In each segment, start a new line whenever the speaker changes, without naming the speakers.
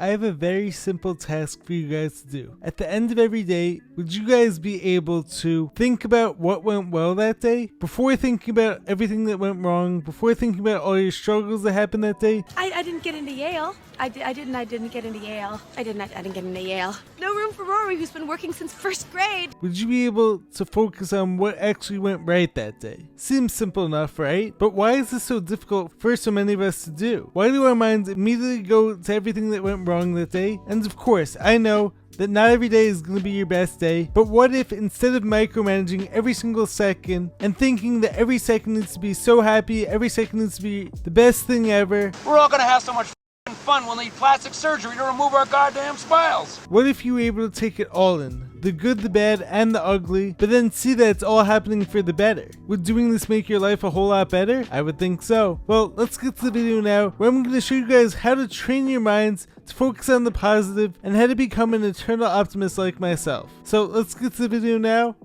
I have a very simple task for you guys to do. At the end of every day, would you guys be able to think about what went well that day? Before thinking about everything that went wrong, before thinking about all your struggles that happened that day?
I didn't get into Yale. I didn't get into Yale. I didn't get into Yale. No room for Rory, who's been working since first grade.
Would you be able to focus on what actually went right that day? Seems simple enough, right? But why is this so difficult for so many of us to do? Why do our minds immediately go to everything that went wrong that day? And of course, I know that not every day is going to be your best day, but what if instead of micromanaging every single second and thinking that every second needs to be so happy, every second needs to be the best thing ever?
We're all gonna have so much fun. We'll need plastic surgery to remove our goddamn smiles.
What if you were able to take it all in? The good, the bad, and the ugly, but then see that it's all happening for the better. Would doing this make your life a whole lot better? I would think so. Well, let's get to the video now, where I'm going to show you guys how to train your minds to focus on the positive and how to become an eternal optimist like myself. So let's get to the video now.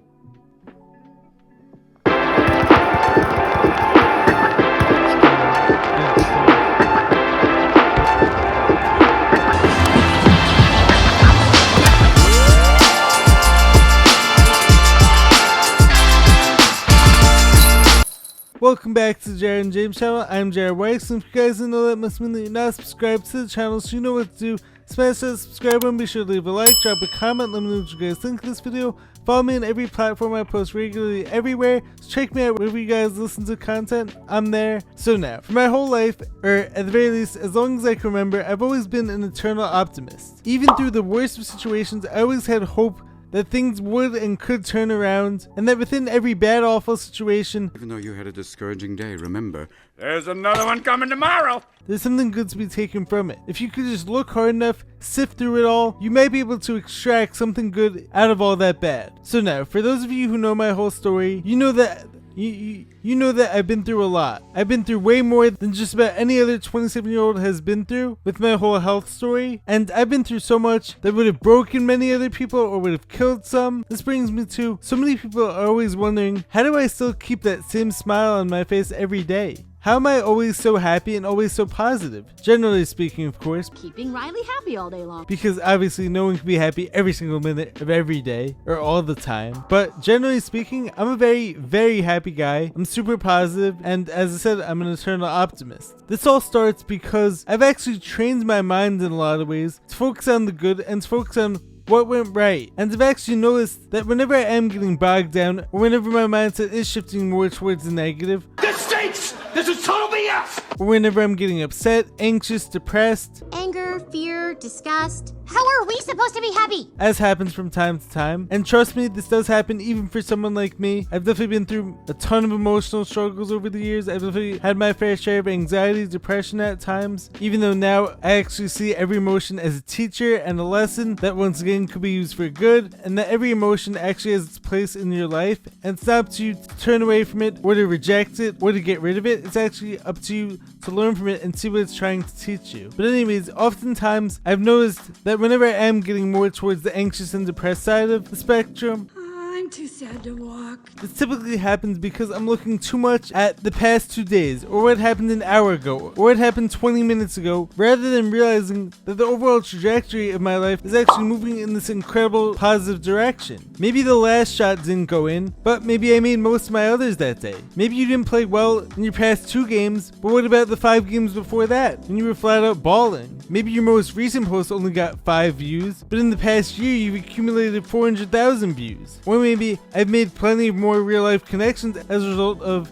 Welcome back to the Jared and James channel. I'm Jared Weiss, and if you guys didn't know, that must mean that you're not subscribed to the channel, so you know what to do. Smash that subscribe button, be sure to leave a like, drop a comment, let me know what you guys think of this video. Follow me on every platform I post regularly everywhere, so check me out wherever you guys listen to content, I'm there. So now, for my whole life, or at the very least, as long as I can remember, I've always been an eternal optimist. Even through the worst of situations, I always had hope that things would and could turn around, and that within every bad, awful situation,
even though you had a discouraging day, remember, there's another one coming tomorrow.
There's something good to be taken from it. If you could just look hard enough, sift through it all, you might be able to extract something good out of all that bad. So now, for those of you who know my whole story, you know that you know that I've been through a lot. I've been through way more than just about any other 27-year-old has been through with my whole health story. And I've been through so much that would have broken many other people or would have killed some. This brings me to, so many people are always wondering, how do I still keep that same smile on my face every day? How am I always so happy and always so positive? Generally speaking, of course.
Keeping Riley happy all day long.
Because obviously no one can be happy every single minute of every day or all the time. But generally speaking, I'm a very, very happy guy. I'm super positive, and as I said, I'm an eternal optimist. This all starts because I've actually trained my mind in a lot of ways to focus on the good and to focus on what went right. And I've actually noticed that whenever I am getting bogged down, or whenever my mindset is shifting more towards the negative,
This stinks! This is total BS!
or whenever I'm getting upset, anxious, depressed,
Anger, fear, disgust. How are we supposed to be happy?
as happens from time to time. And trust me, this does happen even for someone like me. I've definitely been through a ton of emotional struggles over the years. I've definitely had my fair share of anxiety, depression at times, even though now I actually see every emotion as a teacher and a lesson that once again could be used for good, and that every emotion actually has its place in your life, and it's not up to you to turn away from it or to reject it or to get rid of it. It's actually up to you to learn from it and see what it's trying to teach you. But anyways, oftentimes I've noticed that whenever I am getting more towards the anxious and depressed side of the spectrum,
I'm too sad to walk.
this typically happens because I'm looking too much at the past 2 days, or what happened an hour ago, or what happened 20 minutes ago, rather than realizing that the overall trajectory of my life is actually moving in this incredible positive direction. Maybe the last shot didn't go in, but maybe I made most of my others that day. Maybe you didn't play well in your past 2 games, but what about the 5 games before that, when you were flat out balling? Maybe your most recent post only got 5 views, but in the past year you've accumulated 400,000 views. Or maybe I've made plenty of more real life connections as a result of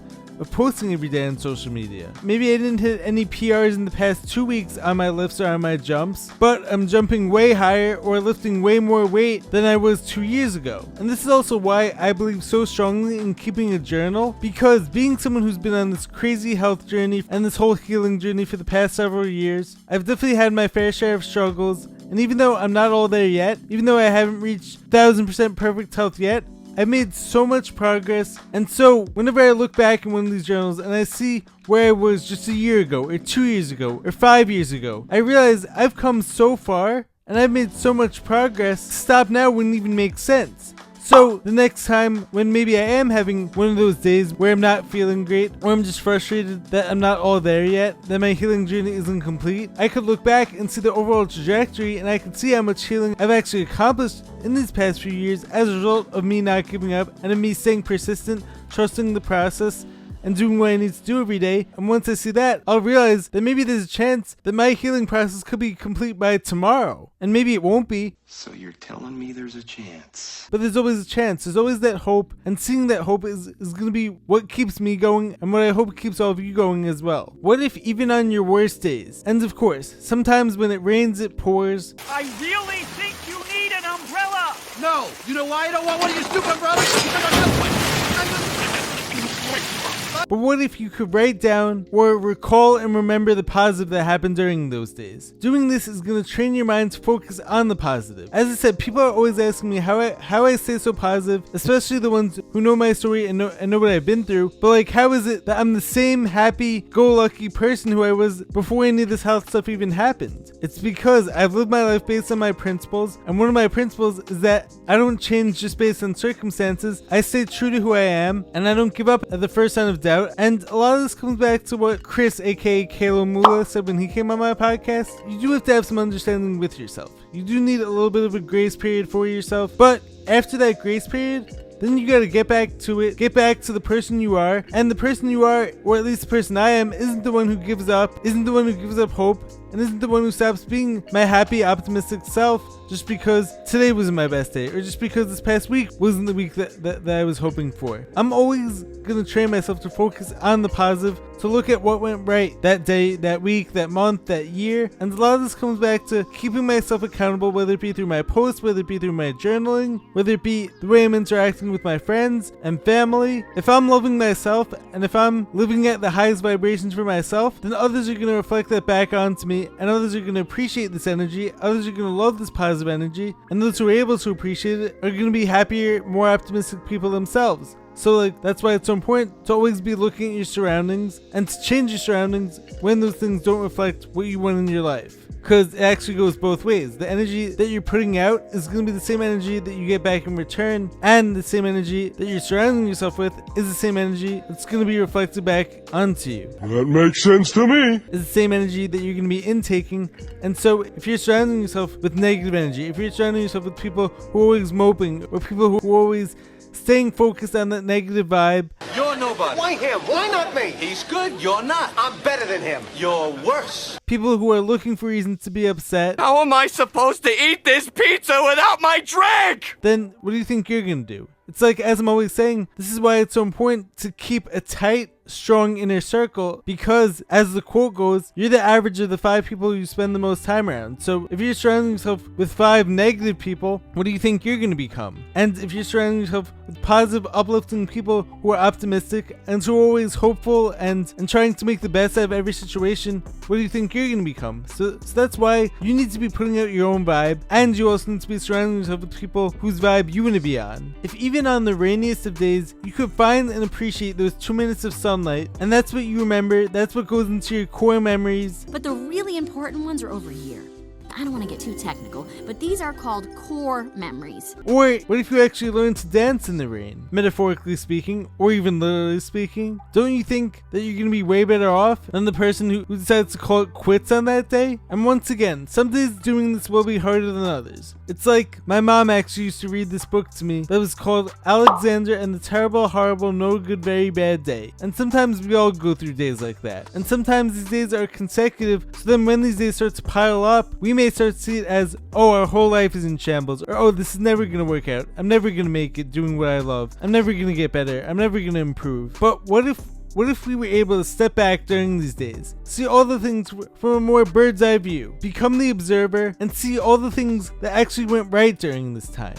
posting every day on social media. Maybe I didn't hit any PRs in the past 2 weeks on my lifts or on my jumps, but I'm jumping way higher or lifting way more weight than I was 2 years ago. And this is also why I believe so strongly in keeping a journal, because being someone who's been on this crazy health journey and this whole healing journey for the past several years, I've definitely had my fair share of struggles. And even though I'm not all there yet, even though I haven't reached 1000% perfect health yet, I've made so much progress. And so whenever I look back in one of these journals and I see where I was just a year ago, or 2 years ago, or 5 years ago, I realize I've come so far and I've made so much progress. Stop now wouldn't even make sense. So the next time when maybe I am having one of those days where I'm not feeling great, or I'm just frustrated that I'm not all there yet, that my healing journey isn't complete, I could look back and see the overall trajectory, and I could see how much healing I've actually accomplished in these past few years as a result of me not giving up and of me staying persistent, trusting the process, and doing what I need to do every day. And once I see that, I'll realize that maybe there's a chance that my healing process could be complete by tomorrow. And maybe it won't be.
So you're telling me there's a chance?
But there's always a chance. There's always that hope. And seeing that hope is going to be what keeps me going, and what I hope keeps all of you going as well. What if even on your worst days, and of course, sometimes when it rains, it pours.
I really think you need an umbrella!
No! You know why I don't want one of your stupid umbrellas? Because I'm not one!
But what if you could write down or recall and remember the positive that happened during those days? Doing this is going to train your mind to focus on the positive. As I said, people are always asking me how I stay so positive, especially the ones who know my story and know what I've been through. But like, how is it that I'm the same happy-go-lucky person who I was before any of this health stuff even happened? It's because I've lived my life based on my principles, and one of my principles is that I don't change just based on circumstances. I stay true to who I am, and I don't give up at the first sign of doubt. And a lot of this comes back to what Chris, aka Kalo Mula, said when he came on my podcast. You do have to have some understanding with yourself. You do need a little bit of a grace period for yourself. But after that grace period, then you gotta get back to it, get back to the person you are. And the person you are, or at least the person I am, isn't the one who gives up, isn't the one who gives up hope, and isn't the one who stops being my happy, optimistic self just because today wasn't my best day, or just because this past week wasn't the week that I was hoping for. I'm always gonna train myself to focus on the positive, to look at what went right that day, that week, that month, that year. And a lot of this comes back to keeping myself accountable, whether it be through my posts, whether it be through my journaling, whether it be the way I'm interacting with my friends and family. If I'm loving myself, and if I'm living at the highest vibrations for myself, then others are gonna reflect that back onto me, and others are gonna appreciate this energy, others are gonna love this positive energy, and those who are able to appreciate it are gonna be happier, more optimistic people themselves. So like, that's why it's so important to always be looking at your surroundings and to change your surroundings when those things don't reflect what you want in your life. Because it actually goes both ways. The energy that you're putting out is going to be the same energy that you get back in return, and the same energy that you're surrounding yourself with is the same energy that's going to be reflected back onto you.
That makes sense to me.
It's the same energy that you're going to be intaking. And so if you're surrounding yourself with negative energy, if you're surrounding yourself with people who are always moping, or people who are always staying focused on that negative vibe.
You're nobody. Why him? Why not me? He's good. You're not. I'm better than him. You're worse.
People who are looking for reasons to be upset.
How am I supposed to eat this pizza without my drink?
Then what do you think you're going to do? It's like, as I'm always saying, this is why it's so important to keep a tight, strong inner circle, because as the quote goes, you're the average of the 5 people you spend the most time around. So if you're surrounding yourself with 5 negative people, what do you think you're going to become? And if you're surrounding yourself with positive, uplifting people who are optimistic and who are always hopeful and trying to make the best out of every situation, what do you think you're going to become? So that's why you need to be putting out your own vibe, and you also need to be surrounding yourself with people whose vibe you want to be on. If even on the rainiest of days, you could find and appreciate those 2 minutes of sunlight, and that's what you remember, that's what goes into your core memories.
But the really important ones are over here. I don't want to get too technical, but these are called core memories.
Or what if you actually learn to dance in the rain? Metaphorically speaking, or even literally speaking. Don't you think that you're going to be way better off than the person who decides to call it quits on that day? And once again, some days doing this will be harder than others. It's like, my mom actually used to read this book to me that was called Alexander and the Terrible, Horrible, No Good, Very Bad Day. And sometimes we all go through days like that. And sometimes these days are consecutive, so then when these days start to pile up, we may start to see it as, oh, our whole life is in shambles, or oh, this is never gonna work out, I'm never gonna make it doing what I love, I'm never gonna get better, I'm never gonna improve. But what if we were able to step back during these days, see all the things from a more bird's eye view, become the observer, and see all the things that actually went right during this time?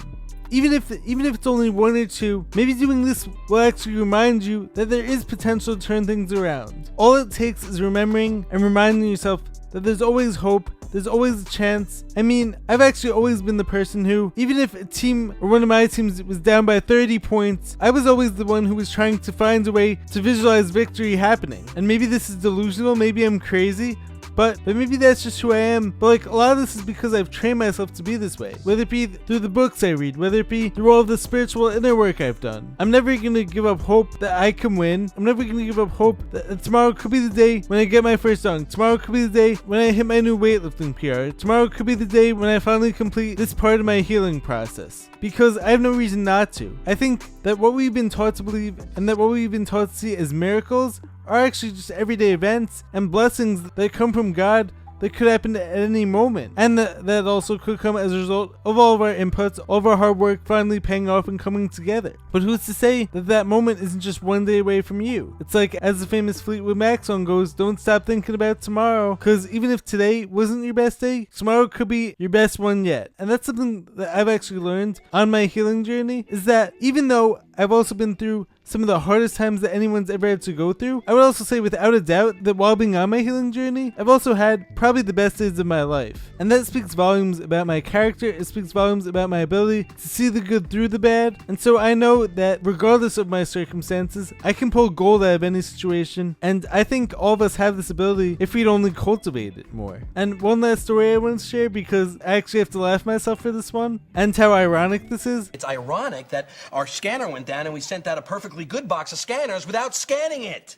Even if it's only 1 or 2, maybe doing this will actually remind you that there is potential to turn things around. All it takes is remembering and reminding yourself that there's always hope, there's always a chance. I mean, I've actually always been the person who, even if a team or one of my teams was down by 30 points, I was always the one who was trying to find a way to visualize victory happening. And maybe this is delusional, maybe I'm crazy, but maybe that's just who I am. But like, a lot of this is because I've trained myself to be this way, whether it be through the books I read, whether it be through all the spiritual inner work I've done. I'm never gonna give up hope that I can win. I'm never gonna give up hope that tomorrow could be the day when I get my first dunk. Tomorrow could be the day when I hit my new weightlifting PR. Tomorrow could be the day when I finally complete this part of my healing process, because I have no reason not to. I think that what we've been taught to believe and that what we've been taught to see as miracles are actually just everyday events and blessings that come from God that could happen at any moment, and that also could come as a result of all of our inputs, all of our hard work finally paying off and coming together. But who's to say that that moment isn't just one day away from you? It's like, as the famous Fleetwood Mac song goes, don't stop thinking about tomorrow, because even if today wasn't your best day, tomorrow could be your best one yet. And that's something that I've actually learned on my healing journey, is that even though I've also been through some of the hardest times that anyone's ever had to go through, I would also say without a doubt that while being on my healing journey, I've also had probably the best days of my life. And that speaks volumes about my character, it speaks volumes about my ability to see the good through the bad. And so I know that regardless of my circumstances, I can pull gold out of any situation, and I think all of us have this ability if we'd only cultivate it more. And one last story I want to share, because I actually have to laugh myself for this one, and how ironic this is.
It's ironic that our scanner went down and we sent out a perfectly good box of scanners without scanning it.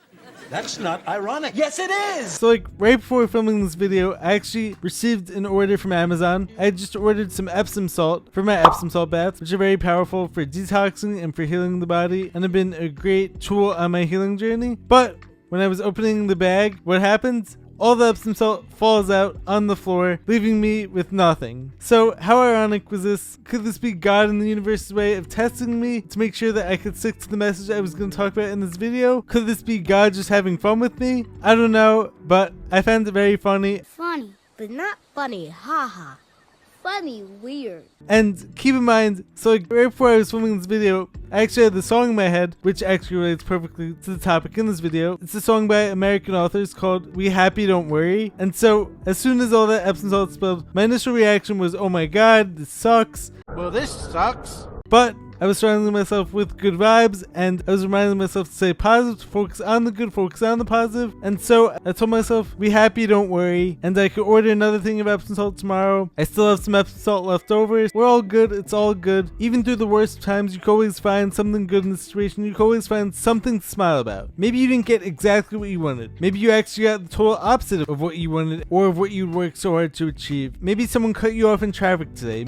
That's not ironic. Yes, it is!
So like, right before filming this video, I actually received an order from Amazon. I had just ordered some Epsom salt for my Epsom salt baths, which are very powerful for detoxing and for healing the body, and have been a great tool on my healing journey. But when I was opening the bag, what happens? All the Epsom salt falls out on the floor, leaving me with nothing. So how ironic was this? Could this be God in the universe's way of testing me to make sure that I could stick to the message I was going to talk about in this video? Could this be God just having fun with me? I don't know, but I found it very funny.
Funny, but not funny, haha. Funny, weird.
And keep in mind, so like right before I was filming this video, I actually had the song in my head, which actually relates perfectly to the topic in this video. It's a song by American authors called We Happy Don't Worry. And so as soon as all that Epsom salt spilled, my initial reaction was, oh my god, this sucks.
Well, this sucks.
But I was surrounding myself with good vibes, and I was reminding myself to stay positive, to focus on the good, focus on the positive. And so I told myself, be happy, don't worry. And I could order another thing of Epsom salt tomorrow. I still have some Epsom salt left over. We're all good. It's all good. Even through the worst times, you can always find something good in the situation. You can always find something to smile about. Maybe you didn't get exactly what you wanted. Maybe you actually got the total opposite of what you wanted, or of what you worked so hard to achieve. Maybe someone cut you off in traffic today.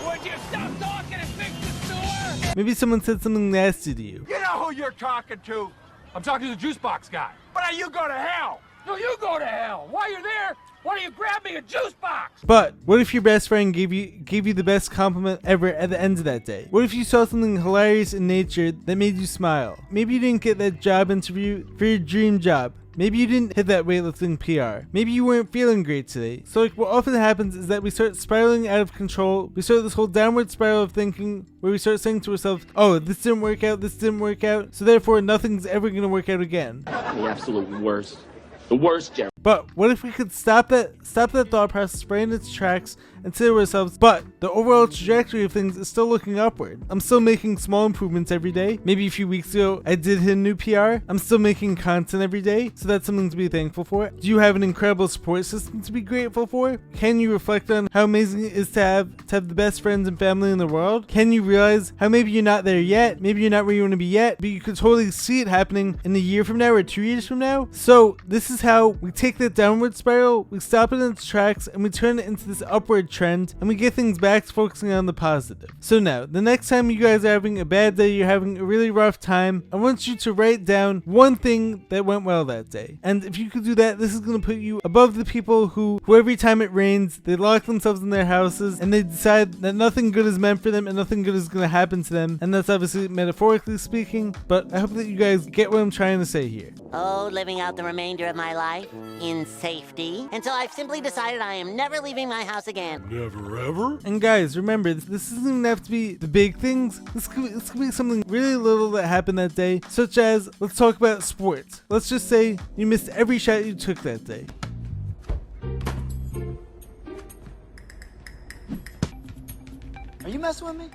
Would you stop talking and fix the store?
Maybe someone said something nasty to you.
You know who you're talking to. I'm talking to the juice box guy. Why don't you go to hell? No, you go to hell. While you're there, why don't you grab me a juice box?
But what if your best friend gave you the best compliment ever at the end of that day? What if you saw something hilarious in nature that made you smile? Maybe you didn't get that job interview for your dream job. Maybe you didn't hit that weightlifting PR. Maybe you weren't feeling great today. So like, what often happens is that we start spiraling out of control. We start this whole downward spiral of thinking where we start saying to ourselves, oh, this didn't work out, so therefore nothing's ever going to work out again.
The absolute worst. The worst, Jerry.
But what if we could stop that thought process right in its tracks and say to ourselves, but the overall trajectory of things is still looking upward. I'm still making small improvements every day. Maybe a few weeks ago, I did hit a new PR. I'm still making content every day, so that's something to be thankful for. Do you have an incredible support system to be grateful for? Can you reflect on how amazing it is to have the best friends and family in the world? Can you realize how maybe you're not there yet, maybe you're not where you want to be yet, but you could totally see it happening in a year from now or 2 years from now? So this is how we take that downward spiral, we stop it in its tracks, and we turn it into this upward trend, and we get things back to focusing on the positive. So now, the next time you guys are having a bad day, you're having a really rough time, I want you to write down one thing that went well that day. And if you could do that, this is going to put you above the people who every time it rains, they lock themselves in their houses and they decide that nothing good is meant for them and nothing good is going to happen to them. And that's obviously metaphorically speaking, but I hope that you guys get what I'm trying to say here.
Oh, living out the remainder of my life in safety until I've simply decided I am never leaving my house again.
Never ever?
And guys, remember, this doesn't even have to be the big things. This could be something really little that happened that day, such as, let's talk about sports. Let's just say you missed every shot you took that day.
Are you messing with me?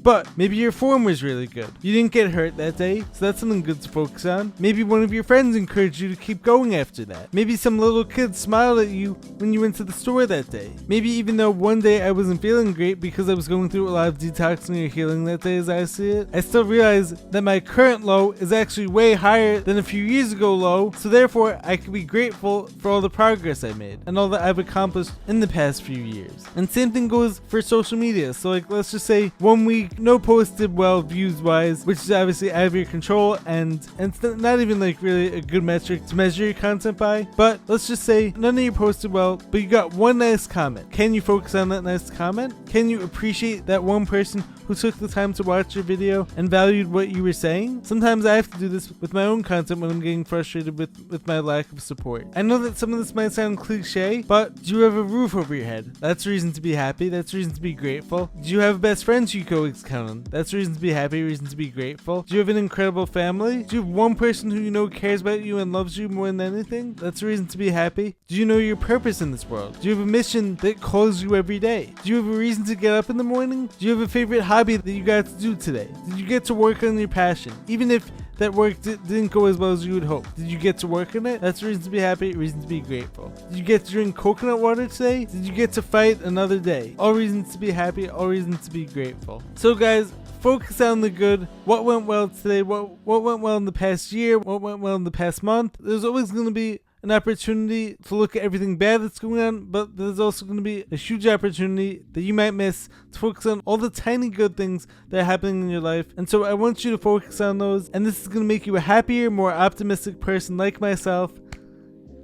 But maybe your form was really good. You didn't get hurt that day, so that's something good to focus on. Maybe one of your friends encouraged you to keep going after that. Maybe some little kid smiled at you when you went to the store that day. Maybe even though one day I wasn't feeling great because I was going through a lot of detoxing or healing that day as I see it, I still realized that my current low is actually way higher than a few years ago low, so therefore I can be grateful for all the progress I made and all that I've accomplished in the past few years. And same thing goes for social media. So like, let's just say 1 week no post did well views wise, which is obviously out of your control, and it's not even like really a good metric to measure your content by. But let's just say none of you posted well, but you got one nice comment. Can you focus on that nice comment? Can you appreciate that one person who took the time to watch your video and valued what you were saying? Sometimes I have to do this with my own content when I'm getting frustrated with my lack of support. I know that some of this might sound cliche, but do you have a roof over your head? That's reason to be happy. That's reason to be grateful. Do you have best friends you can always count on? That's reason to be happy, reason to be grateful. Do you have an incredible family? Do you have one person who you know cares about you and loves you more than anything? That's reason to be happy. Do you know your purpose in this world? Do you have a mission that calls you every day? Do you have a reason to get up in the morning? Do you have a favorite hobby that you got to do today? Did you get to work on your passion? Even if that work didn't go as well as you would hope, did you get to work on it? That's reason to be happy, reason to be grateful. Did you get to drink coconut water today? Did you get to fight another day? All reasons to be happy, all reasons to be grateful. So guys, focus on the good. What went well today? What went well in the past year? What went well in the past month? There's always going to be an opportunity to look at everything bad that's going on, but there's also going to be a huge opportunity that you might miss to focus on all the tiny good things that are happening in your life. And so I want you to focus on those, and this is going to make you a happier, more optimistic person like myself.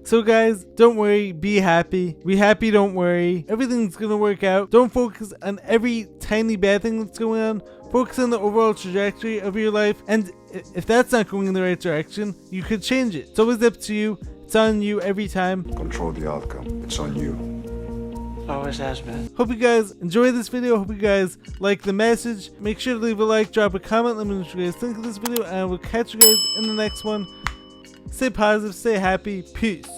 So guys, don't worry, be happy. Be happy, don't worry. Everything's gonna work out. Don't focus on every tiny bad thing that's going on. Focus on the overall trajectory of your life, and if that's not going in the right direction, you could change it. It's always up to you. It's on you every time.
Control the outcome. It's on you.
Always has been.
Hope you guys enjoyed this video. Hope you guys like the message. Make sure to leave a like, drop a comment, let me know what you guys think of this video, and I will catch you guys in the next one. Stay positive, stay happy, peace.